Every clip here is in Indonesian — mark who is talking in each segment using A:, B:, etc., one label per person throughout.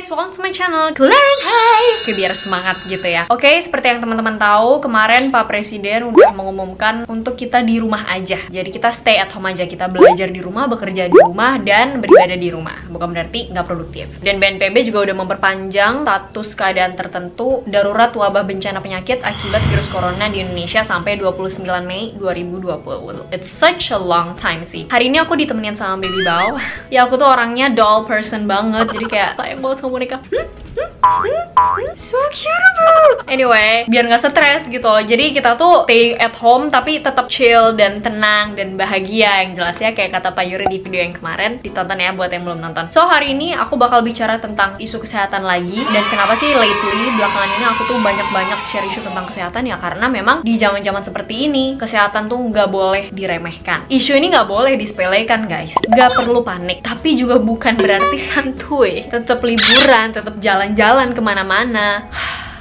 A: guys, welcome to my channel Claren. Hai, biar semangat gitu ya. Oke, seperti yang teman-teman tahu, kemarin Pak Presiden udah mengumumkan untuk kita di rumah aja. Jadi kita stay at home aja, kita belajar di rumah, bekerja di rumah, dan beribadah di rumah. Bukan berarti nggak produktif. Dan BNPB juga udah memperpanjang status keadaan tertentu darurat wabah bencana penyakit akibat virus corona di Indonesia sampai 29 Mei 2020. It's such a long time sih. Hari ini aku ditemenin sama Baby Bao. Ya aku tuh orangnya doll person banget, jadi kayak sayang banget sama boneka. So cute. Anyway, biar nggak stres gitu loh. Jadi kita tuh stay at home tapi tetap chill dan tenang dan bahagia, yang jelas ya, kayak kata Pak Yuri di video yang kemarin. Ditonton ya buat yang belum nonton. So hari ini aku bakal bicara tentang isu kesehatan lagi. Dan kenapa sih lately belakangan ini aku tuh banyak share isu tentang kesehatan ya, karena memang di zaman-zaman seperti ini kesehatan tuh nggak boleh diremehkan. Isu ini nggak boleh disepelekan guys. Nggak perlu panik, tapi juga bukan berarti santuy. Tetap liburan, tetap jalan-jalan kemana-mana.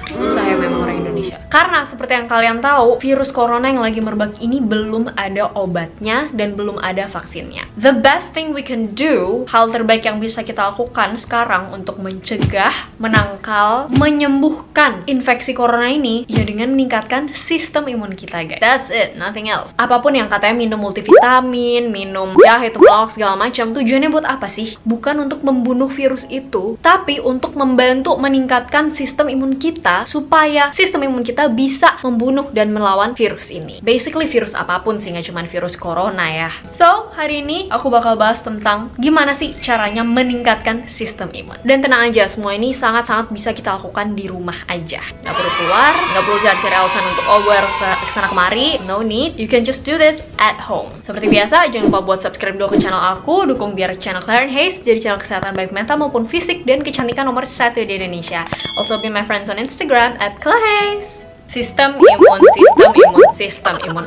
A: Susah ya memang orang Indonesia. Karena seperti yang kalian tahu, virus corona yang lagi merebak ini belum ada obatnya dan belum ada vaksinnya. The best thing we can do, hal terbaik yang bisa kita lakukan sekarang untuk mencegah, menangkal, menyembuhkan infeksi corona ini, ya dengan meningkatkan sistem imun kita guys. That's it, nothing else. Apapun yang katanya minum multivitamin, minum jahe, tuplok, segala macam, tujuannya buat apa sih? Bukan untuk membunuh virus itu, tapi untuk membantu meningkatkan sistem imun kita supaya sistem imun kita bisa membunuh dan melawan virus ini. Basically virus apapun sih, nggak cuma virus corona ya. So, hari ini aku bakal bahas tentang gimana sih caranya meningkatkan sistem imun. Dan tenang aja, semua ini sangat-sangat bisa kita lakukan di rumah aja. Nggak perlu keluar, nggak perlu cari alasan untuk oh gue harus kesana kemari. No need, you can just do this at home. Seperti biasa, jangan lupa buat subscribe dulu ke channel aku, dukung biar channel Claren Hayes jadi channel kesehatan baik mental maupun fisik dan kecantikan nomor 1 di Indonesia. Also be my friends on Instagram @clarehays. Sistem imun.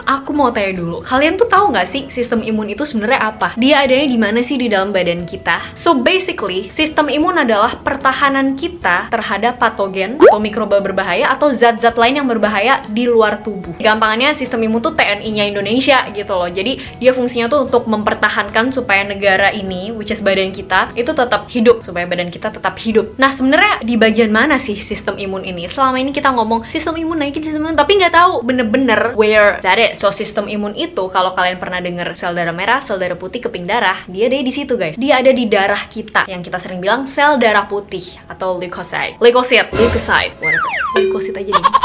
A: Aku mau tanya dulu, kalian tuh tahu nggak sih sistem imun itu sebenarnya apa? Dia adanya di mana sih di dalam badan kita? So basically, sistem imun adalah pertahanan kita terhadap patogen atau mikroba berbahaya atau zat-zat lain yang berbahaya di luar tubuh. Gampangannya sistem imun tuh TNI-nya Indonesia gitu loh. Jadi dia fungsinya tuh untuk mempertahankan supaya negara ini, which is badan kita, itu tetap hidup, supaya badan kita tetap hidup. Nah sebenarnya di bagian mana sih sistem imun ini? Selama ini kita ngomong sistem imun naikin sistem imun, tapi nggak tahu bener-bener where that is. So sistem imun itu, kalau kalian pernah denger sel darah merah, sel darah putih, keping darah, dia ada di situ guys. Dia ada di darah kita, yang kita sering bilang sel darah putih atau leukosit, whatever, leukosit aja nih.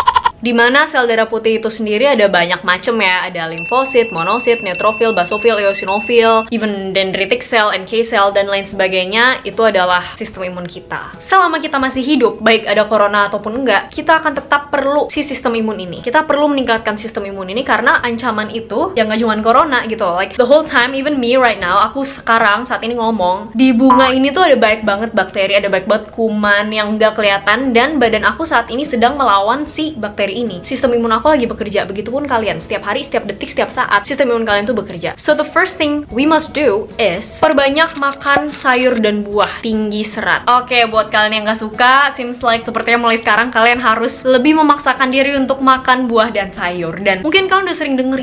A: Dimana sel darah putih itu sendiri ada banyak macam ya, ada limfosit, monosit, neutrofil, basofil, eosinofil, even dendritic cell, NK cell, dan lain sebagainya. Itu adalah sistem imun kita. Selama kita masih hidup, baik ada corona ataupun enggak, kita akan tetap perlu si sistem imun ini. Kita perlu meningkatkan sistem imun ini karena ancaman itu ya nggak cuma corona gitu loh. Like the whole time, even me right now, aku sekarang saat ini ngomong, di bunga ini tuh ada banyak banget bakteri, ada banyak banget kuman yang nggak kelihatan, dan badan aku saat ini sedang melawan si bakteri ini. Sistem imun aku lagi bekerja, begitupun kalian. Setiap hari, setiap detik, setiap saat sistem imun kalian tuh bekerja. So the first thing we must do is perbanyak makan sayur dan buah tinggi serat. Oke, buat kalian yang gak suka, seems like sepertinya mulai sekarang kalian harus lebih memaksakan diri untuk makan buah dan sayur. Dan mungkin kalian udah sering denger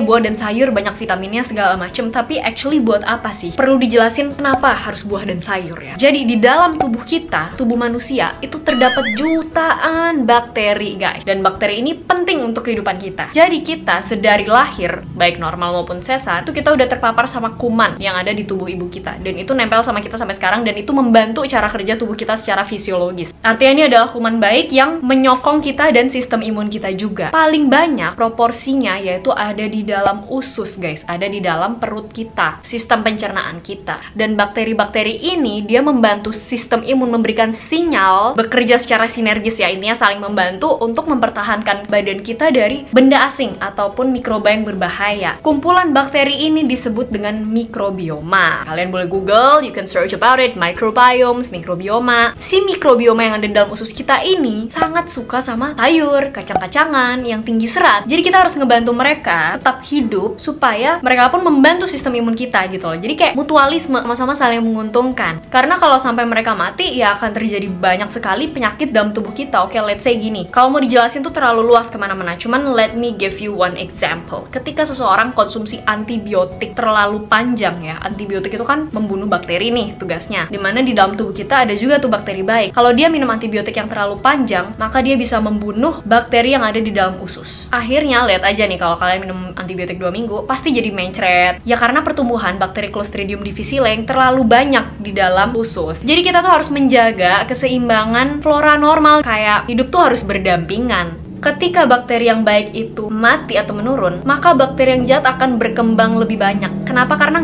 A: buah dan sayur banyak vitaminnya segala macem, tapi actually buat apa sih? Perlu dijelasin kenapa harus buah dan sayur ya. Jadi di dalam tubuh kita, tubuh manusia, itu terdapat jutaan bakteri guys. Dan bakteri ini penting untuk kehidupan kita. Jadi kita sedari lahir, baik normal maupun sesar, itu kita udah terpapar sama kuman yang ada di tubuh ibu kita. Dan itu nempel sama kita sampai sekarang, dan itu membantu cara kerja tubuh kita secara fisiologis. Artinya ini adalah kuman baik yang menyokong kita dan sistem imun kita juga. Paling banyak proporsinya yaitu ada di dalam usus guys, ada di dalam perut kita, sistem pencernaan kita. Dan bakteri-bakteri ini dia membantu sistem imun memberikan sinyal, bekerja secara sinergis ya, intinya saling membantu untuk mempertahankan badan kita dari benda asing ataupun mikroba yang berbahaya. Kumpulan bakteri ini disebut dengan mikrobioma. Kalian boleh Google, you can search about it, microbiomes, mikrobioma. Si mikrobioma yang ada dalam usus kita ini sangat suka sama sayur, kacang-kacangan yang tinggi serat. Jadi kita harus ngebantu mereka tetap hidup supaya mereka pun membantu sistem imun kita gitu loh. Jadi kayak mutualisme, sama-sama saling menguntungkan. Karena kalau sampai mereka mati, ya akan terjadi banyak sekali penyakit dalam tubuh kita. Oke, let's say gini, kalau mau dijelasin jelasin tuh terlalu luas kemana-mana, cuman let me give you one example. Ketika seseorang konsumsi antibiotik terlalu panjang ya, antibiotik itu kan membunuh bakteri nih tugasnya, dimana di dalam tubuh kita ada juga tuh bakteri baik. Kalau dia minum antibiotik yang terlalu panjang, maka dia bisa membunuh bakteri yang ada di dalam usus. Akhirnya lihat aja nih, kalau kalian minum antibiotik 2 minggu pasti jadi mencret ya, karena pertumbuhan bakteri Clostridium difficile yang terlalu banyak di dalam usus. Jadi kita tuh harus menjaga keseimbangan flora normal, kayak hidup tuh harus berdampingan. Ketika bakteri yang baik itu mati atau menurun, maka bakteri yang jahat akan berkembang lebih banyak. Kenapa? Karena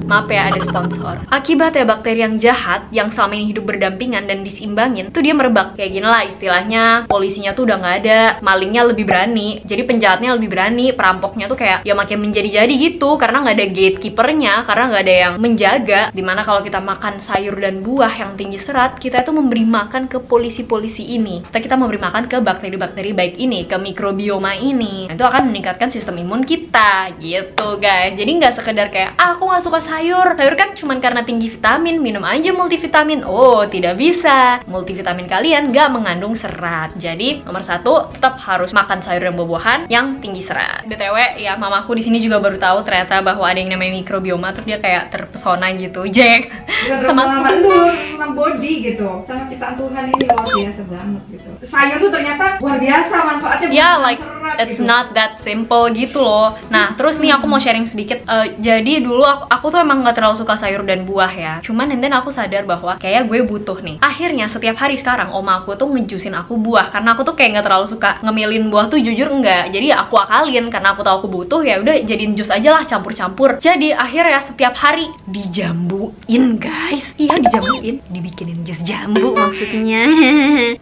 A: maaf ya, ada sponsor. Akibatnya bakteri yang jahat yang selama ini hidup berdampingan dan diseimbangin tuh dia merebak. Kayak gini lah istilahnya, polisinya tuh udah nggak ada, malingnya lebih berani, jadi penjahatnya lebih berani, perampoknya tuh kayak ya makin menjadi-jadi gitu, karena nggak ada gatekeepernya, karena nggak ada yang menjaga. Dimana kalau kita makan sayur dan buah yang tinggi serat, kita tuh memberi makan ke polisi-polisi ini. Setelah kita memberi makan ke bakteri-bakteri baik ini, ke mikrobioma ini, itu akan meningkatkan sistem imun kita gitu guys. Jadi nggak sekedar kayak aku nggak suka sayur kan cuman karena tinggi vitamin, minum aja multivitamin. Oh, tidak bisa. Multivitamin kalian nggak mengandung serat. Jadi nomor 1 tetap harus makan sayur dan buah-buahan yang tinggi serat. BTW ya, mamaku di sini juga baru tahu ternyata bahwa ada yang namanya mikrobioma, terus dia kayak terpesona gitu. Jack
B: sama body gitu, sama ciptaan Tuhan ini luar biasa banget gitu. Sayur tuh ternyata luar biasa manfaatnya.
A: Ya, like it's
B: gitu.
A: not that simple gitu loh. Nah, terus nih aku mau sharing sedikit. Jadi dulu aku tuh emang nggak terlalu suka sayur dan buah ya. Cuman dan aku sadar bahwa kayak gue butuh nih. Akhirnya setiap hari sekarang oma aku tuh ngejusin aku buah, karena aku tuh kayak nggak terlalu suka ngemilin buah tuh, jujur enggak. Jadi aku akalin karena aku tahu aku butuh, ya udah jadiin jus aja lah, campur-campur. Jadi akhirnya setiap hari dijambuin guys. Iya, dijambuin, dibikinin jus jambu maksudnya.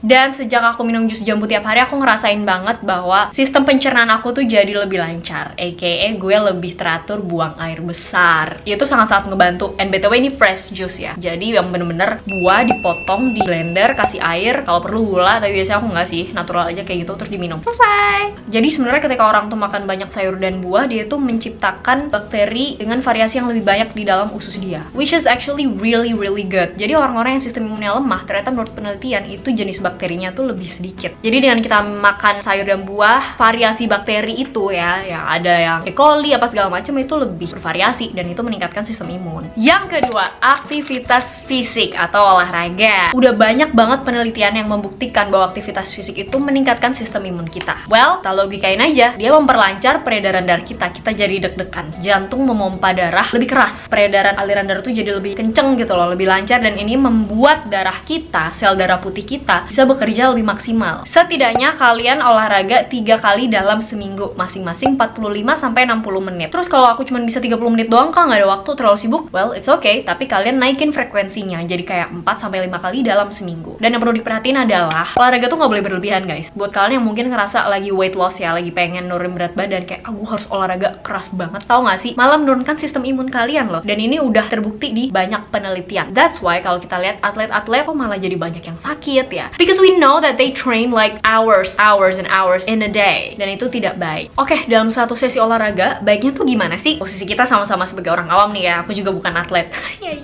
A: Dan sejak aku minum jus jambu tiap hari, aku ngerasain banget bahwa sistem pencernaan aku tuh jadi lebih lancar, aka gue lebih teratur buang air besar. Itu sangat-sangat ngebantu. And BTW ini fresh juice ya, jadi yang bener-bener buah dipotong di blender, kasih air, kalau perlu gula, tapi biasanya aku nggak sih, natural aja kayak gitu, terus diminum, selesai. Jadi sebenarnya ketika orang tuh makan banyak sayur dan buah, dia tuh menciptakan bakteri dengan variasi yang lebih banyak di dalam usus dia, which is actually really good. Jadi orang-orang yang sistem imunnya lemah, ternyata menurut penelitian itu jenis bakterinya tuh lebih sedikit. Jadi dengan kita makan sayur dan buah, variasi bakteri itu ya, yang ada yang E. coli apa segala macam, itu lebih bervariasi dan itu meningkatkan sistem imun. Yang kedua, aktivitas fisik atau olahraga. Udah banyak banget penelitian yang membuktikan bahwa aktivitas fisik itu meningkatkan sistem imun kita. Well, kita logikain aja, dia memperlancar peredaran darah kita jadi deg-degan, jantung memompa darah lebih keras, peredaran aliran darah tuh jadi lebih kenceng gitu loh, lebih lancar, dan ini membuat darah kita, sel darah putih kita bisa bekerja lebih maksimal. Setidaknya kalian olahraga 3 kali dalam seminggu, masing-masing 45-60 menit. Terus kalau aku cuma bisa 30 menit doang, kak nggak ada waktu, terlalu sibuk, well it's okay, tapi kalian naikin frekuensinya jadi kayak 4-5 kali dalam seminggu. Dan yang perlu diperhatiin adalah olahraga tuh nggak boleh berlebihan guys. Buat kalian yang mungkin ngerasa lagi weight loss ya, lagi pengen nurunin berat badan, kayak aku harus olahraga keras banget, tau gak sih, malah menurunkan sistem imun kalian loh. Dan ini udah terbukti di banyak penelitian. That's why kalau kita lihat atlet-atlet kok malah jadi banyak yang sakit ya, because we know that they train like hours and hours in a day, dan itu tidak baik. Oke, dalam satu sesi olahraga baiknya tuh gimana sih? Posisi kita sama-sama sebagai orang awam nih ya, aku juga bukan atlet. Ya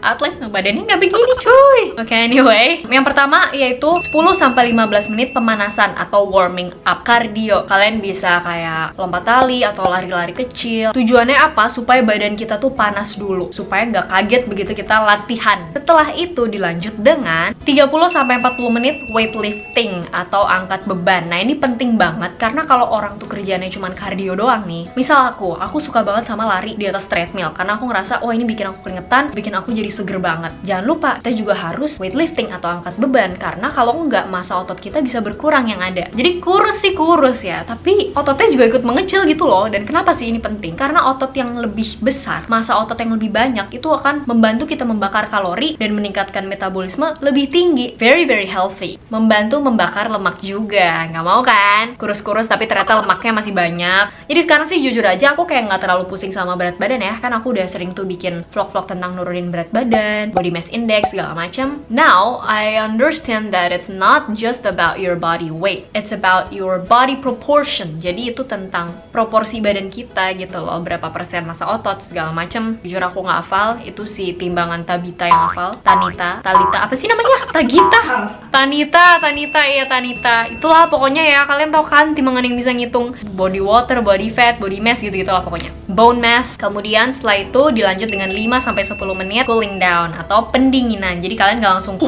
A: atlet badannya nggak begini cuy. Oke, anyway, yang pertama yaitu 10-15 menit pemanasan atau warming up, cardio. Kalian bisa kayak lompat tali atau lari-lari kecil. Tujuannya apa? Supaya badan kita tuh panas dulu, supaya nggak kaget begitu kita latihan. Setelah itu dilanjut dengan 30-40 menit weightlifting atau angkat beban. Nah, ini penting banget karena kalau orang tuh kerjanya cuma cardio doang nih, misal aku suka banget sama lari di atas treadmill karena aku ngerasa wah ini bikin aku keringetan, bikin aku jadi seger banget. Jangan lupa kita juga harus weightlifting atau angkat beban, karena kalau nggak massa otot kita bisa berkurang yang ada. Jadi kurus sih kurus ya, tapi ototnya juga ikut mengecil gitu loh. Dan kenapa sih ini penting? Karena otot yang lebih besar, massa otot yang lebih banyak itu akan membantu kita membakar kalori dan meningkatkan metabolisme lebih tinggi. Very healthy. Membantu membakar lemak juga. Nggak mau kan kurus-kurus tapi ternyata lemaknya masih banyak. Jadi sekarang sih jujur aja aku kayak nggak terlalu pusing sama berat badan ya, kan aku udah sering tuh bikin vlog-vlog tentang nurunin berat badan, body mass index, segala macam. Now I understand that it's not just about your body weight, it's about your body proportion. Jadi itu tentang proporsi badan kita gitu loh, berapa persen massa otot segala macam. Jujur aku nggak hafal itu si timbangan Tabita yang yang hafal. Tanita, Talita, apa sih namanya? Tagita. Tanita, iya Tanita. Itulah pokoknya ya, kalian tau kan timbangan yang bisa ngitung body water, body fat, body mass gitu-gitu lah pokoknya. Bone mass. Kemudian setelah itu dilanjut dengan 5-10 menit cooling down atau pendinginan. Jadi kalian gak langsung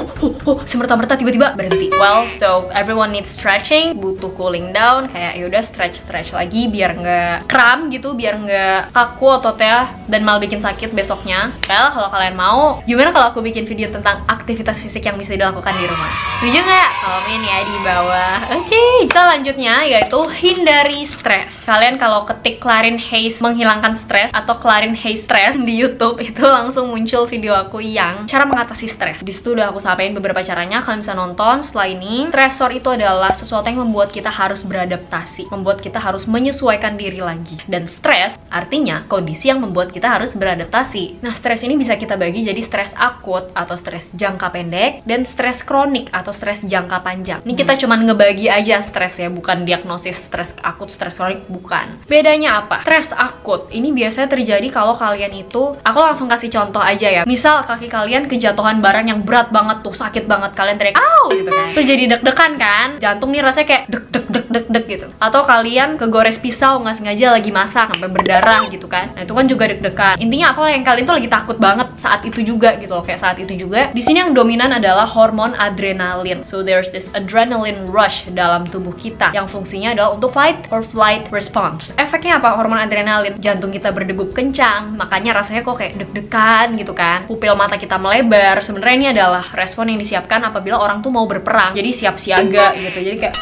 A: semerta-merta tiba-tiba berhenti. Well, so everyone needs stretching, butuh cooling down, kayak yaudah stretch lagi biar nggak kram gitu, biar nggak kaku ototnya dan malah bikin sakit besoknya. Well, kalau kalian mau, gimana kalau aku bikin video tentang aktivitas fisik yang bisa dilakukan di rumah? Setuju nggak? Komen ya di bawah. Oke, selanjutnya yaitu hindari stres. Kalian kalau ketik Clarins Haze menghilangkan stres atau Clarins Haze stress di YouTube, itu langsung muncul video aku yang cara mengatasi stres. Di situ udah aku sampaikan beberapa caranya, kalian bisa nonton. Setelah ini, stresor itu adalah sesuatu yang membuat kita harus beradaptasi, membuat kita harus menyesuaikan diri lagi. Dan stres artinya kondisi yang membuat kita harus beradaptasi. Nah, stres ini bisa kita bagi jadi stres akut atau stres jangka pendek dan stres kronik atau stres jangka panjang. Ini kita cuman ngebagi aja stres ya, bukan diagnosis stres akut, stres kronik, bukan. Bedanya apa? Stres akut ini biasanya terjadi kalau kalian itu, aku langsung kasih contoh aja ya. Misal kaki kalian kejatuhan barang yang berat banget tuh, sakit banget, kalian teriak "Au!" gitu kan. Terus jadi deg-degan kan? Jantung nih rasanya kayak deg gitu. Atau kalian kegores pisau nggak sengaja lagi masak sampai berdarah gitu kan. Nah, itu kan juga deg-degan. Intinya apa yang kalian tuh lagi takut banget saat itu juga gitu loh. Kayak saat itu juga. Di sini yang dominan adalah hormon adrenalin. So there's this adrenaline rush dalam tubuh kita yang fungsinya adalah untuk fight or flight response. Efeknya apa hormon adrenalin? Jantung kita berdegup kencang, makanya rasanya kok kayak deg-degan gitu kan. Pupil mata kita melebar. Sebenarnya ini adalah respon yang disiapkan apabila orang tuh mau berperang. Jadi siap siaga gitu. Jadi kayak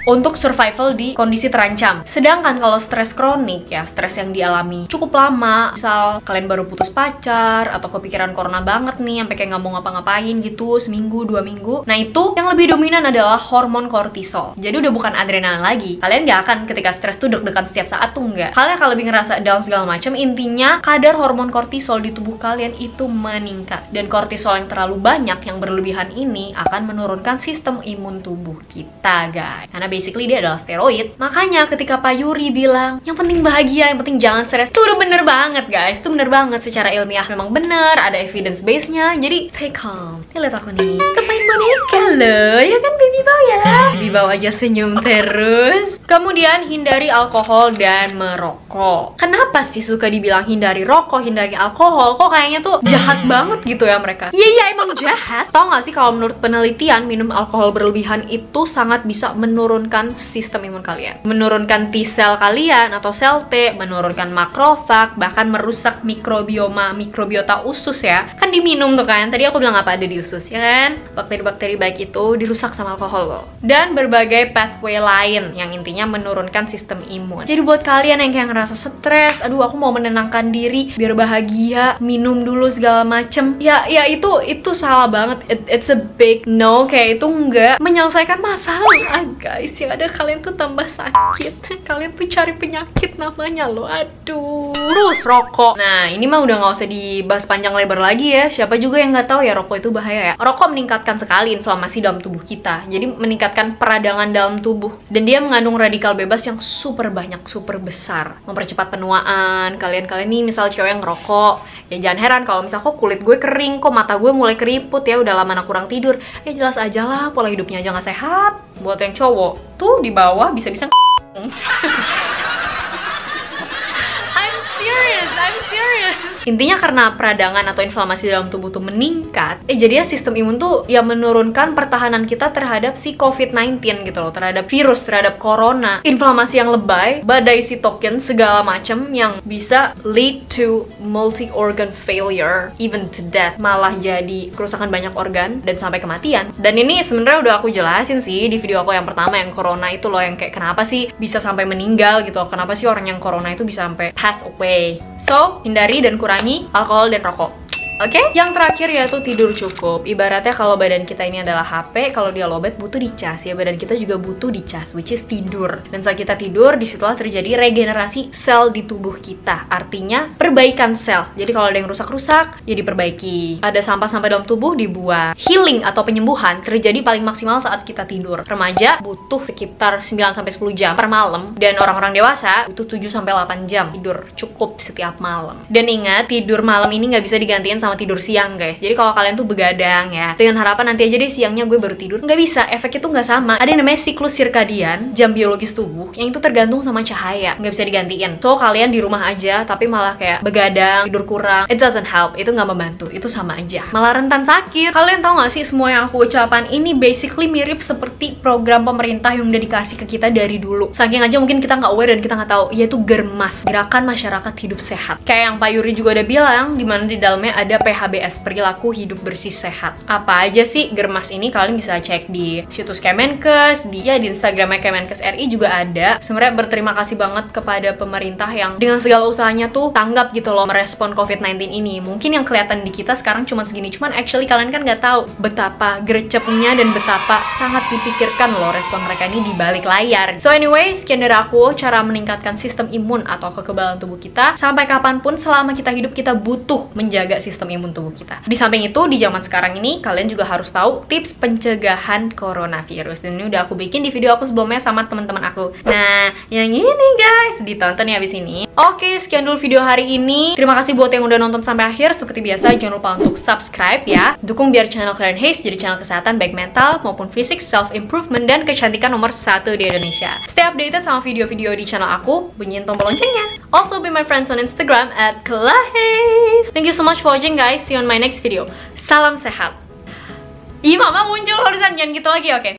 A: untuk survival di kondisi terancam. Sedangkan kalau stres kronik ya, stres yang dialami cukup lama, misal kalian baru putus pacar atau kepikiran corona banget nih sampai kayak nggak mau ngapa-ngapain gitu seminggu 2 minggu. Nah, itu yang lebih dominan adalah hormon kortisol. Jadi udah bukan adrenalin lagi. Kalian nggak akan ketika stres tuh deg-degan setiap saat tuh nggak. Kalian akan lebih ngerasa down segala macam. Intinya kadar hormon kortisol di tubuh kalian itu meningkat. Dan kortisol yang terlalu banyak, yang berlebihan ini akan menurunkan sistem imun tubuh kita, guys. Karena basically dia adalah steroid. Makanya ketika Pak Yuri bilang yang penting bahagia, yang penting jangan stres, itu udah bener banget guys. Itu bener banget secara ilmiah, memang bener, ada evidence base-nya. Jadi stay calm. Nih lihat aku nih, kepain boneka loh, ya kan baby boy ya. Baby boy aja senyum terus. Kemudian hindari alkohol dan merokok. Kenapa sih suka dibilang hindari rokok, hindari alkohol? Kok kayaknya tuh jahat banget gitu ya mereka. Iya emang jahat. Tau gak sih kalau menurut penelitian minum alkohol berlebihan itu sangat bisa menurunkan sistem imun kalian, menurunkan T-cell kalian atau sel T, menurunkan makrofag, bahkan merusak mikrobiota usus ya. Kan diminum tuh kan. Tadi aku bilang apa ada di usus ya kan? Bakteri-bakteri baik itu dirusak sama alkohol loh. Dan berbagai pathway lain yang intinya menurunkan sistem imun. Jadi buat kalian yang kayak ngerasa stres, aduh aku mau menenangkan diri biar bahagia, minum dulu segala macem, ya itu salah banget. It's a big no. Kayak itu nggak menyelesaikan masalah guys. Yang ada kalian tuh tambah sakit. Kalian tuh cari penyakit namanya loh. Aduh. Terus rokok. Nah, ini mah udah nggak usah dibahas panjang lebar lagi ya. Siapa juga yang nggak tahu ya rokok itu bahaya ya. Rokok meningkatkan sekali inflamasi dalam tubuh kita. Jadi meningkatkan peradangan dalam tubuh. Dan dia mengandung radikal bebas yang super banyak, super besar. Mempercepat penuaan. Kalian nih misal cewek yang ngerokok, ya jangan heran kalau misal kok kulit gue kering, kok mata gue mulai keriput ya, udah lama kurang tidur. Ya jelas aja lah pola hidupnya aja nggak sehat. Buat yang cowok tuh di bawah bisa-bisa I'm serious. Intinya karena peradangan atau inflamasi dalam tubuh tuh meningkat, jadi ya sistem imun tuh ya menurunkan pertahanan kita terhadap si COVID-19 gitu loh, terhadap virus, terhadap corona. Inflamasi yang lebay, badai sitokin segala macem yang bisa lead to multi-organ failure, even to death, malah jadi kerusakan banyak organ dan sampai kematian. Dan ini sebenarnya udah aku jelasin sih di video aku yang pertama yang corona itu loh, yang kayak kenapa sih bisa sampai meninggal gitu loh, kenapa sih orang yang corona itu bisa sampai pass away. So, hindari dan kurangi alkohol dan rokok. Oke, yang terakhir yaitu tidur cukup. Ibaratnya kalau badan kita ini adalah HP, kalau dia lowbat butuh dicas ya, badan kita juga butuh dicas, which is tidur. Dan saat kita tidur, disitulah terjadi regenerasi sel di tubuh kita. Artinya perbaikan sel. Jadi kalau ada yang rusak-rusak, ya diperbaiki. Ada sampah-sampah dalam tubuh, dibuang. Healing atau penyembuhan terjadi paling maksimal saat kita tidur. Remaja butuh sekitar 9-10 jam per malam, dan orang-orang dewasa butuh 7-8 jam tidur cukup setiap malam. Dan ingat, tidur malam ini nggak bisa digantiin sama sama tidur siang guys. Jadi kalau kalian tuh begadang ya, dengan harapan nanti aja deh siangnya gue baru tidur, nggak bisa, efeknya tuh nggak sama. Ada yang namanya siklus sirkadian, jam biologis tubuh, yang itu tergantung sama cahaya, nggak bisa digantiin. So kalian di rumah aja tapi malah kayak begadang, tidur kurang, it doesn't help, itu nggak membantu, itu sama aja, malah rentan sakit. Kalian tahu nggak sih, semua yang aku ucapkan ini basically mirip seperti program pemerintah yang udah dikasih ke kita dari dulu. Saking aja mungkin kita nggak aware dan kita nggak tahu, yaitu Germas, Gerakan Masyarakat Hidup Sehat. Kayak yang Pak Yuri juga udah bilang, dimana di dalamnya ada PHBS, perilaku hidup bersih sehat. Apa aja sih Germas ini? Kalian bisa cek di situs Kemenkes, di Instagramnya Kemenkes RI juga ada. Sebenarnya berterima kasih banget kepada pemerintah yang dengan segala usahanya tuh tanggap gitu loh merespon COVID-19 ini. Mungkin yang kelihatan di kita sekarang cuma segini, cuman actually kalian kan nggak tahu betapa gercepnya dan betapa sangat dipikirkan loh respon mereka ini di balik layar. So anyway, sekian dari aku, cara meningkatkan sistem imun atau kekebalan tubuh kita. Sampai kapanpun selama kita hidup, kita butuh menjaga sistem imun tubuh kita. Di samping itu, di zaman sekarang ini kalian juga harus tahu tips pencegahan coronavirus, dan ini udah aku bikin di video aku sebelumnya sama teman-teman aku. Nah, yang ini guys, ditonton ya abis ini. Oke, sekian dulu video hari ini. Terima kasih buat yang udah nonton sampai akhir. Seperti biasa, jangan lupa untuk subscribe ya. Dukung biar channel kalian Haze jadi channel kesehatan baik mental maupun fisik, self-improvement, dan kecantikan nomor 1 di Indonesia. Stay updated sama video-video di channel aku, bunyiin tombol loncengnya. Also be my friends on Instagram @kelahaze. Thank you so much for watching guys. See you on my next video. Salam sehat. Ih, mama muncul horizon, jangan gitu lagi, oke?